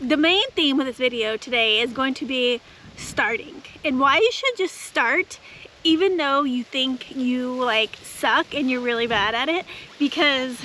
the main theme of this video today is going to be starting and why you should just start even though you think you like suck and you're really bad at it. Because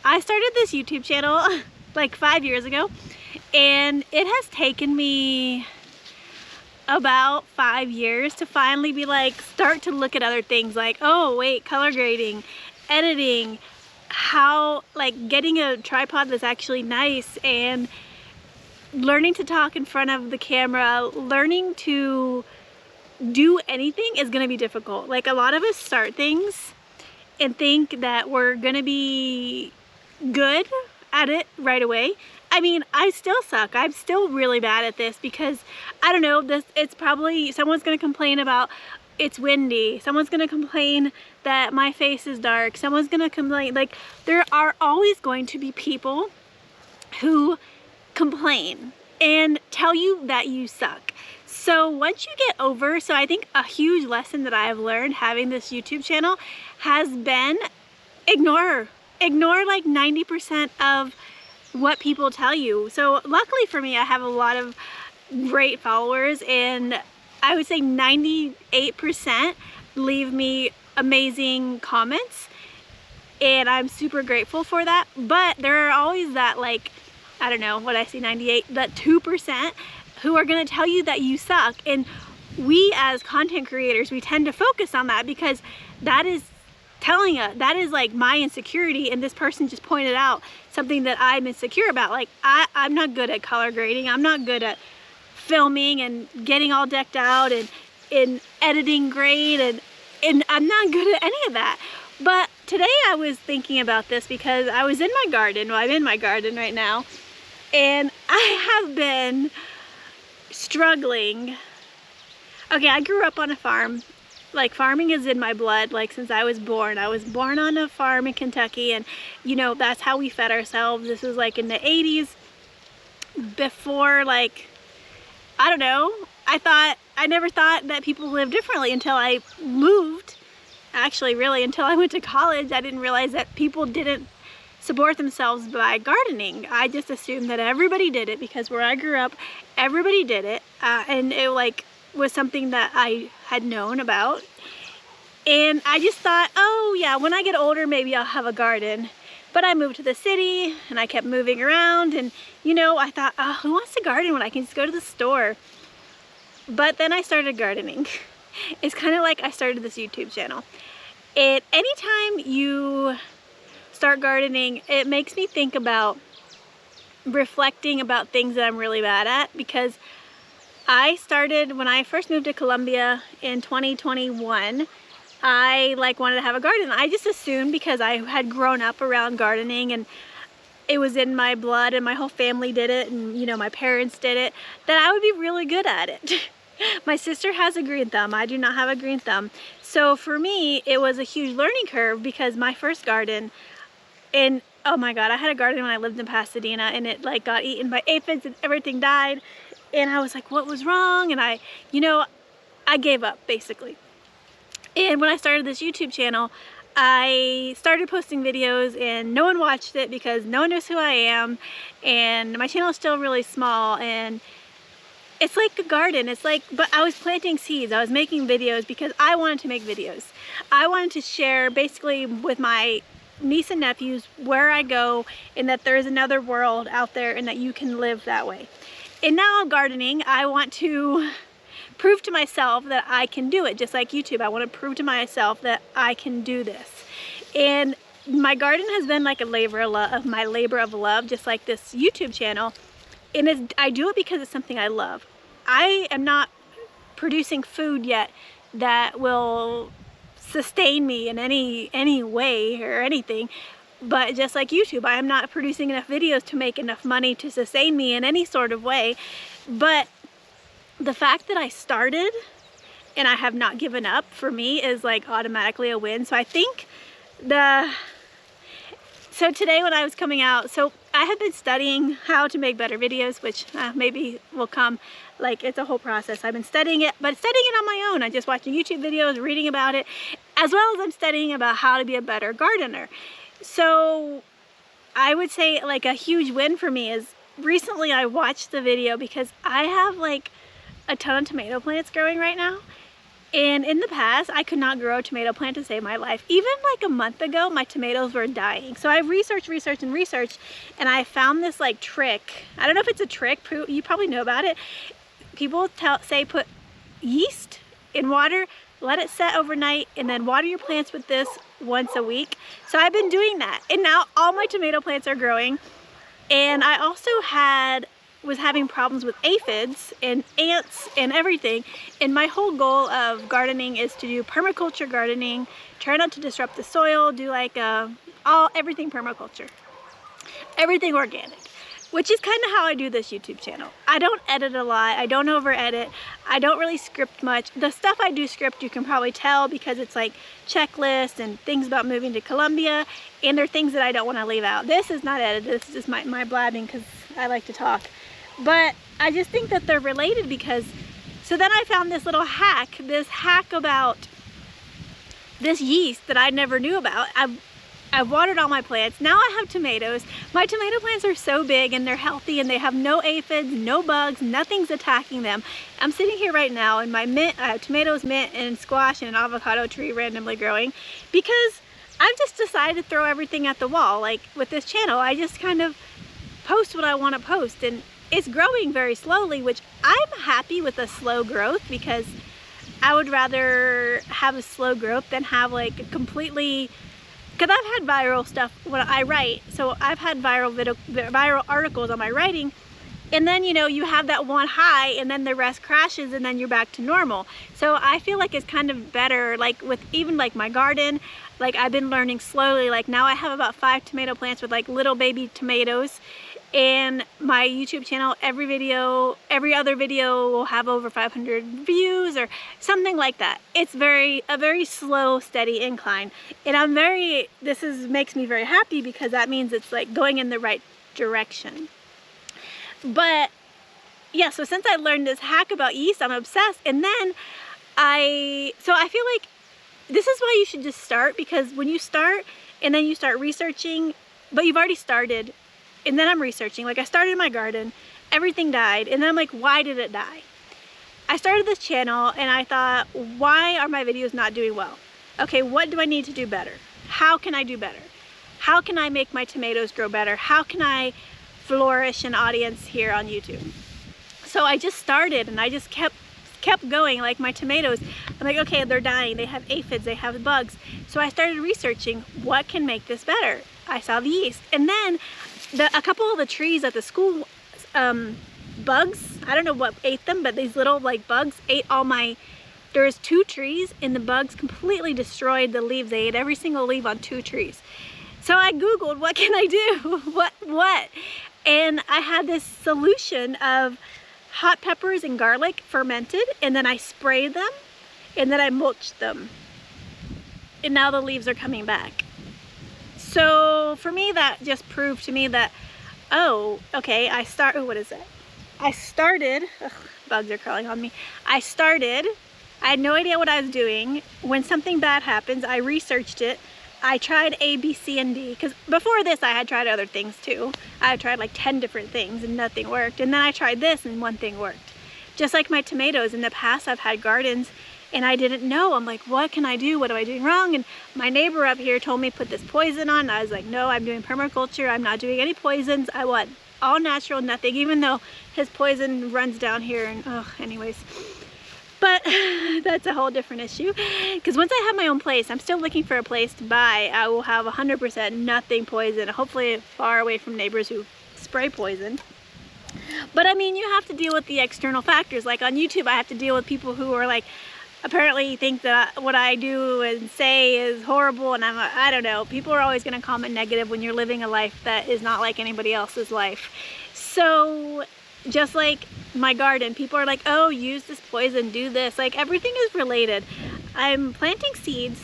I started this YouTube channel like 5 years ago, and it has taken me about 5 years to finally be like, start to look at other things like, oh wait, color grading, editing, how like getting a tripod that's actually nice, and learning to talk in front of the camera. Learning to do anything is going to be difficult. Like, a lot of us start things and think that we're going to be good at it right away. I mean, I still suck. I'm still really bad at this because, I don't know, it's probably, someone's going to complain about it's windy. Someone's going to complain that my face is dark. Someone's going to complain. Like, there are always going to be people who complain and tell you that you suck. So once you get over, so I think a huge lesson that I have learned having this YouTube channel has been ignore like 90% of what people tell you. So luckily for me, I have a lot of great followers, and I would say 98% leave me amazing comments, and I'm super grateful for that. But there are always that, like, I don't know, what I say, 98, that 2% who are gonna tell you that you suck. And we as content creators, we tend to focus on that because that is telling us, that is like my insecurity, and this person just pointed out something that I'm insecure about. Like, I'm not good at color grading, I'm not good at filming and getting all decked out and in editing great, and I'm not good at any of that. But today I was thinking about this because I was in my garden. Well, I'm in my garden right now, and I have been struggling. Okay, I grew up on a farm. Like, farming is in my blood, like, since I was born. I was born on a farm in Kentucky, and you know, that's how we fed ourselves. This was like in the 80s, before, like, I don't know, I never thought that people lived differently until I moved. Actually, really, until I went to college, I didn't realize that people didn't support themselves by gardening. I just assumed that everybody did it because where I grew up, everybody did it, and it like was something that I had known about. And I just thought, oh yeah, when I get older, maybe I'll have a garden. But I moved to the city and I kept moving around, and you know, I thought, oh, who wants to garden when I can just go to the store? But then I started gardening. It's kind of like I started this YouTube channel. And anytime you start gardening, it makes me think about reflecting about things that I'm really bad at, because I started when I first moved to Colombia in 2021. I like wanted to have a garden. I just assumed, because I had grown up around gardening and it was in my blood and my whole family did it, and you know, my parents did it, that I would be really good at it. My sister has a green thumb. I do not have a green thumb. So for me, it was a huge learning curve, because my first garden, and oh my god, I had a garden when I lived in Pasadena, and it like got eaten by aphids and everything died. And I was like, what was wrong? And I gave up basically. And when I started this YouTube channel, I started posting videos and no one watched it because no one knows who I am, and my channel is still really small, and it's like a garden. It's like, but I was planting seeds. I was making videos because I wanted to make videos. I wanted to share basically with my niece and nephews where I go, and that there's another world out there and that you can live that way. And now gardening, I want to prove to myself that I can do it, just like YouTube. I want to prove to myself that I can do this. And my garden has been like a labor of love, just like this YouTube channel. And I do it because it's something I love. I am not producing food yet that will sustain me in any way or anything. But just like YouTube, I am not producing enough videos to make enough money to sustain me in any sort of way. But the fact that I started and I have not given up, for me, is like automatically a win. So I think so today when I was coming out, so I have been studying how to make better videos, which maybe will come, like, it's a whole process. I've been studying it, but studying it on my own. I'm just watching YouTube videos, reading about it, as well as I'm studying about how to be a better gardener. So I would say like a huge win for me is recently I watched the video because I have like a ton of tomato plants growing right now. And in the past, I could not grow a tomato plant to save my life. Even like a month ago, my tomatoes were dying. So I researched, and I found this like trick. I don't know if it's a trick, you probably know about it. People say put yeast in water, let it set overnight, and then water your plants with this once a week. So I've been doing that, and now all my tomato plants are growing. And I also was having problems with aphids and ants and everything. And my whole goal of gardening is to do permaculture gardening, try not to disrupt the soil, do like everything permaculture, everything organic, which is kind of how I do this YouTube channel. I don't edit a lot, I don't over edit, I don't really script much. The stuff I do script, you can probably tell because it's like checklists and things about moving to Colombia, and there are things that I don't want to leave out. This is not edited, this is just my blabbing because I like to talk. But I just think that they're related because, so then I found this little hack, about this yeast that I never knew about. I've watered all my plants. Now I have tomatoes. My tomato plants are so big and they're healthy and they have no aphids, no bugs, nothing's attacking them. I'm sitting here right now in my mint. I have tomatoes, mint, and squash, and an avocado tree randomly growing because I've just decided to throw everything at the wall. Like with this channel, I just kind of post what I want to post, and it's growing very slowly, which I'm happy with a slow growth because I would rather have a slow growth than have like a completely, because I've had viral stuff when I write, so I've had viral articles on my writing, and then you know you have that one high and then the rest crashes and then you're back to normal. So I feel like it's kind of better, like with even like my garden, like I've been learning slowly. Like now I have about 5 tomato plants with like little baby tomatoes. And my YouTube channel, every other video will have over 500 views or something like that. It's a very slow, steady incline. And makes me very happy because that means it's like going in the right direction. But yeah, so since I learned this hack about yeast, I'm obsessed. And then I feel like this is why you should just start, because when you start and then you start researching, but you've already started, and then I'm researching, like I started my garden, everything died, and then I'm like, why did it die? I started this channel and I thought, why are my videos not doing well? Okay, what do I need to do better? How can I do better? How can I make my tomatoes grow better? How can I flourish an audience here on YouTube? So I just started and I just kept going. Like my tomatoes, I'm like, okay, they're dying, they have aphids, they have bugs. So I started researching what can make this better. I saw the yeast, and then a couple of the trees at the school, bugs, I don't know what ate them, but these little like bugs ate there was 2 trees and the bugs completely destroyed the leaves. They ate every single leaf on 2 trees. So I Googled, what can I do? what? And I had this solution of hot peppers and garlic fermented, and then I sprayed them and then I mulched them. And now the leaves are coming back. So for me, that just proved to me that, oh, okay, what is it? I started, bugs are crawling on me. I had no idea what I was doing. When something bad happens, I researched it. I tried A, B, C, and D, because before this I had tried other things too. I had tried like 10 different things and nothing worked. And then I tried this and one thing worked. Just like my tomatoes, in the past I've had gardens and I didn't know. I'm like, what can I do? What am I doing wrong? And my neighbor up here told me put this poison on. I was like, no, I'm doing permaculture. I'm not doing any poisons. I want all natural, nothing, even though his poison runs down here and anyways. But that's a whole different issue, because once I have my own place, I'm still looking for a place to buy. I will have 100% nothing poison, hopefully far away from neighbors who spray poison. But I mean, you have to deal with the external factors. Like on YouTube, I have to deal with people who are like, apparently think that what I do and say is horrible, and I don't know. People are always going to comment negative when you're living a life that is not like anybody else's life. So just like my garden, people are like, oh, use this poison, do this. Like everything is related. I'm planting seeds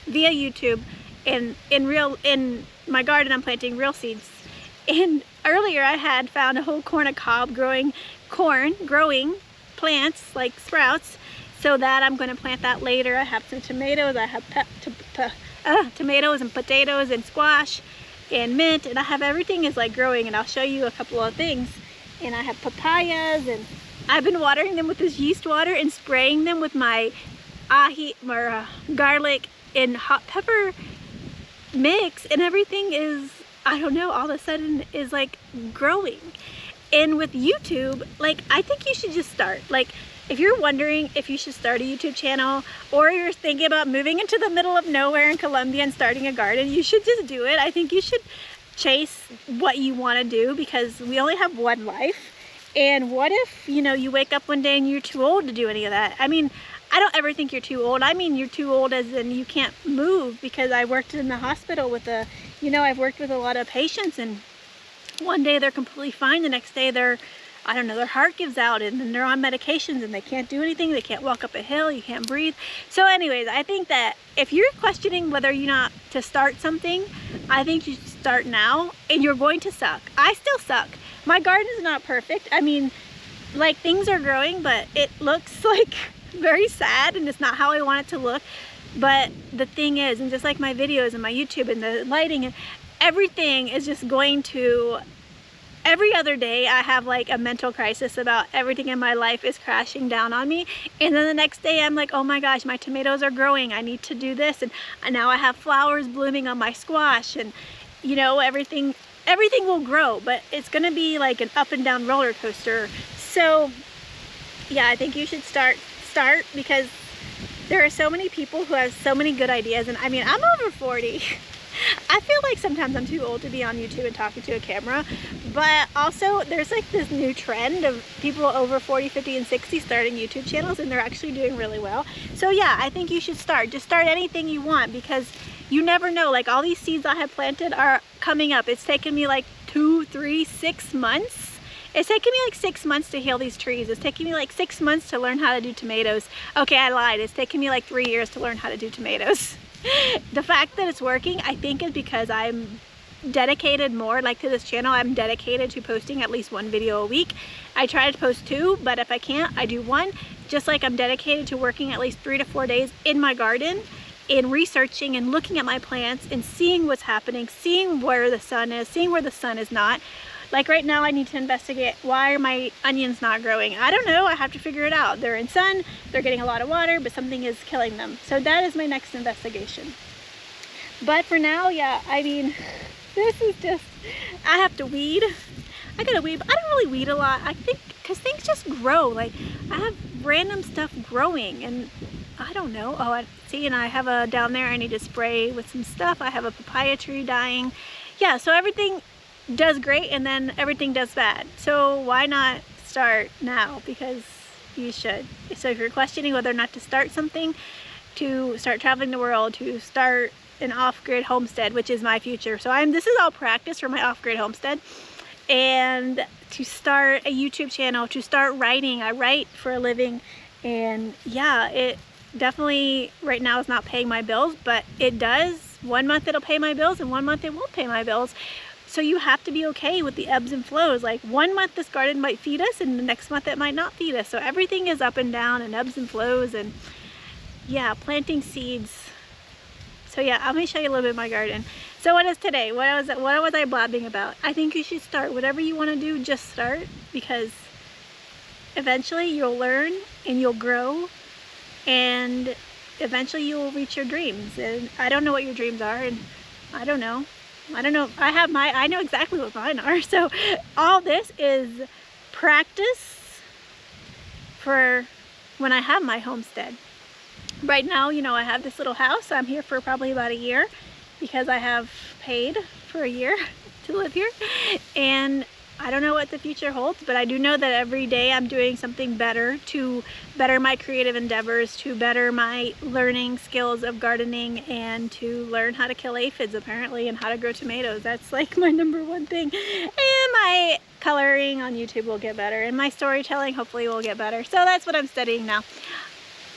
via YouTube, and in my garden I'm planting real seeds. And earlier I had found a whole corn of cob growing plants like sprouts, so that I'm going to plant that later. I have some tomatoes, I have tomatoes and potatoes and squash and mint, and I have everything is like growing, and I'll show you a couple of things. And I have papayas, and I've been watering them with this yeast water and spraying them with my garlic and hot pepper mix, and everything is, I don't know, all of a sudden is like growing. And with YouTube, like, I think you should just start. Like, if you're wondering if you should start a YouTube channel, or you're thinking about moving into the middle of nowhere in Colombia and starting a garden, you should just do it. I think you should chase what you want to do, because we only have one life. And what if, you know, you wake up one day and you're too old to do any of that? I mean, I don't ever think you're too old. I mean, you're too old as in you can't move, because I worked in the hospital with I've worked with a lot of patients, and one day they're completely fine, the next day they're, I don't know, their heart gives out, and then they're on medications and they can't do anything. They can't walk up a hill, you can't breathe. So anyways, I think that if you're questioning whether you're not to start something, I think you should start now, and you're going to suck. I still suck. My garden is not perfect. I mean, like, things are growing, but it looks like very sad, and it's not how I want it to look. But the thing is, and just like my videos and my YouTube and the lighting and everything is just going to, every other day I have like a mental crisis about everything in my life is crashing down on me, and then the next day I'm like, oh my gosh, my tomatoes are growing, I need to do this, and now I have flowers blooming on my squash, and you know, everything will grow, but it's gonna be like an up and down roller coaster. So yeah, I think you should start, because there are so many people who have so many good ideas. And I mean, I'm over 40. I feel like sometimes I'm too old to be on YouTube and talking to a camera, but also there's like this new trend of people over 40, 50, and 60 starting YouTube channels, and they're actually doing really well. So yeah, I think you should start. Just start anything you want, because you never know. Like, all these seeds I have planted are coming up. It's taken me like 2, 3, 6 months. It's taken me like 6 months to heal these trees. It's taken me like 6 months to learn how to do tomatoes. Okay, I lied. It's taken me like 3 years to learn how to do tomatoes. The fact that it's working, I think, is because I'm dedicated more, like, to this channel. I'm dedicated to posting at least 1 video a week. I try to post 2, but if I can't, I do 1. Just like I'm dedicated to working at least 3 to 4 days in my garden, in researching and looking at my plants and seeing what's happening, seeing where the sun is, seeing where the sun is not. Like right now, I need to investigate, why are my onions not growing? I don't know, I have to figure it out. They're in sun, they're getting a lot of water, but something is killing them. So that is my next investigation. But for now, yeah, I mean, this is just, I have to weed. I gotta weed, but I don't really weed a lot. I think, because things just grow. Like, I have random stuff growing, and I don't know. Oh, I see, and I have a, down there I need to spray with some stuff. I have a papaya tree dying. Yeah, so everything does great, and then everything does bad. So why not start now? Because you should. So if you're questioning whether or not to start something, to start traveling the world, to start an off-grid homestead, which is my future. So this is all practice for my off-grid homestead. And to start a YouTube channel, to start writing. I write for a living, and yeah, it definitely right now is not paying my bills, but it does. 1 month it'll pay my bills, and 1 month it won't pay my bills. So you have to be okay with the ebbs and flows. Like, 1 month this garden might feed us, and the next month it might not feed us. So everything is up and down and ebbs and flows, and yeah, planting seeds. So yeah, let me show you a little bit of my garden. So what is today? What was I blabbing about? I think you should start. Whatever you want to do, just start, because eventually you'll learn and you'll grow, and eventually you will reach your dreams. And I don't know what your dreams are, and I don't know. I know exactly what mine are. So all this is practice for when I have my homestead. Right now, you know, I have this little house. I'm here for probably about a year, because I have paid for a year to live here. And I don't know what the future holds, but I do know that every day I'm doing something better to better my creative endeavors, to better my learning skills of gardening, and to learn how to kill aphids, apparently, and how to grow tomatoes. That's like my #1 thing. And my coloring on YouTube will get better, and my storytelling hopefully will get better. So that's what I'm studying now.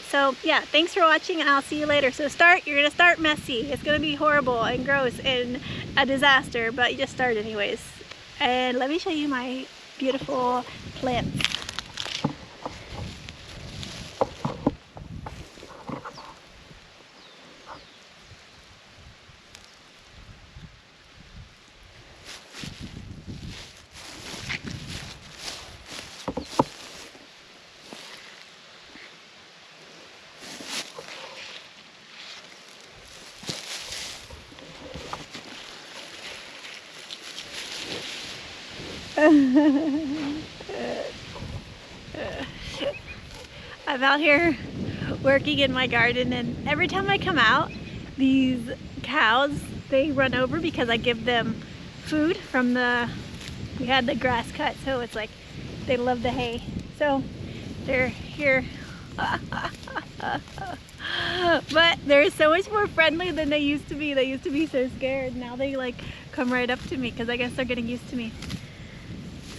So yeah, thanks for watching, and I'll see you later. So you're gonna start messy. It's gonna be horrible and gross and a disaster, but you just start anyways. And let me show you my beautiful plants. I'm out here working in my garden, and every time I come out, these cows, they run over because I give them food from we had the grass cut, so it's like they love the hay. So they're here. But they're so much more friendly than they used to be. They used to be so scared. Now they like come right up to me because I guess they're getting used to me.